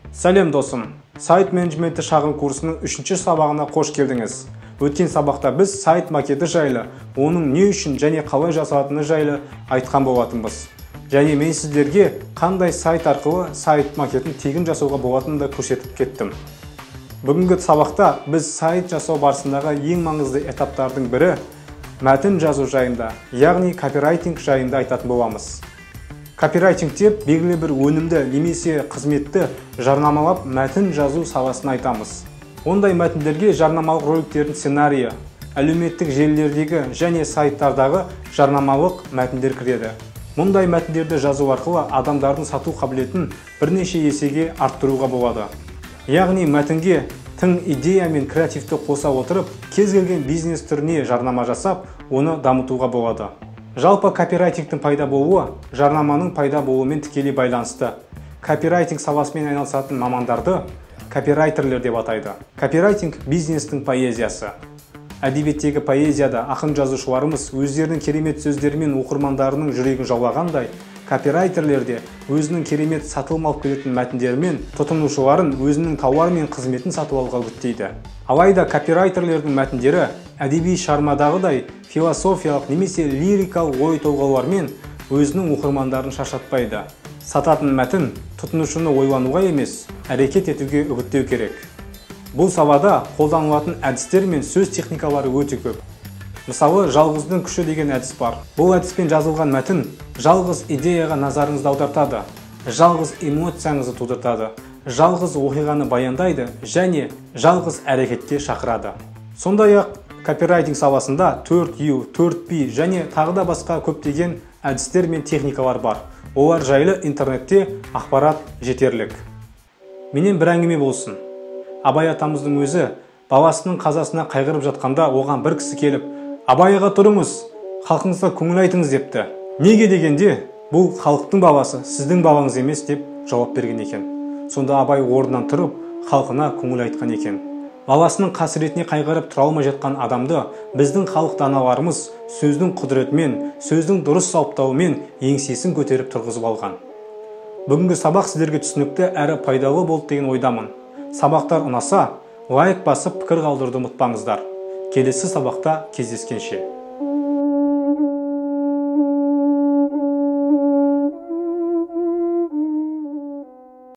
Сәлем досым, сайт менеджменті шағын курсының 3-ші сабағына қош келдіңіз. Өткен сабақта біз сайт макеті жайлы, оның не үшін және қалай жасалатыны жайлы айтқан болатынбыз. Және мен сіздерге қандай сайт арқылы сайт макетін тегін жасауға болатынын да көрсетіп кеттім. Бүгінгі сабақта біз сайт жасау барысындағы ең маңызды этаптардың бірі мәтін жазу жайында, яғни копирайтинг жайында айтатын боламыз. Копирайтингте белгілі бір өнімді немесе қызметті жарнамалап мәтін жазу саласын айтамыз. Ондай мәтіндерге жарнамалық роликтердің сценарийі, әлеуметтік желілердегі және сайттардағы жарнамалық мәтіндер кіреді. Мұндай мәтіндерді жазу арқылы адамдардың сату қабілетін бірнеше есеге арттыруға болады. Яғни мәтінге тың идея мен креативті қоса отырып, кез келген бизнес түріне жарнама жасап, оны дамытуға болады. Жалпы копирайтингтің пайда болуы жарнаманың пайда болуымен тікелей байланысты. Копирайтинг саласымен айналысатын мамандарды копирайтерлер деп атайды. Копирайтинг бизнестің поэзиясы. Әдебиеттегі поэзияда ақын жазушыларымыз өздерінің керемет сөздерімен оқырмандарының жүрегін жаулағандай, копирайтерлерде өзінің керемет сатылым алып келетін мәтіндерімен тұтынушыларын өзінің тауар мен қызметін сатып алуға үгіттейді. Алайда копирайтерлердің мәтіндері әдеби шығармадағыдай философиялық немесе лирикалық ой толғаулармен өзінің оқырмандарын шаршатпайды. Сататын мәтін тұтынушыны ойлануға емес, әрекет етуге үгіттеу керек. Бұл салада қолданылатын әдістер мен сөз техникалары өте көп. Мысалы, жалғыздың күші деген әдіс бар. Бұл әдіспен жазылған мәтін жалғыз идеяға назарыңызды аудартады, жалғыз эмоцияңызды тудыртады, жалғыз оқиғаны баяндайды және жалғыз әрекетке шақырады. Сондай-ақ копирайтинг саласында 4U, 4P және тағы да басқа көптеген әдістер мен техникалар бар. Олар жайлы интернетте ақпарат жетерлік. Менен бір әңгіме болсын. Абай атамыздың өзі баласының қазасына қайғырып жатқанда оған бір кісі келіп, «Абай аға, тұрыңыз, халқыңызға көңіл айтыңыз» депті. Неге дегенде, бұл халықтың баласы, сіздің балаңыз емес деп жауап берген екен. Сонда Абай орнынан тұрып, халқына көңіл айтқан екен. Баласының қасіретіне қайғырып тұра алмай жатқан адамды біздің халық даналарымыз сөздің құдіретімен, сөздің дұрыс сауыптауымен еңсесін көтеріп тұрғызып алған. Бүгінгі сабақ сіздерге түсінікті әрі пайдалы болды деген ойдамын. Сабақтар ұнаса, лайк басып пікір қалдыруды ұмытпаңыздар. Келесі сабақта кездескенше.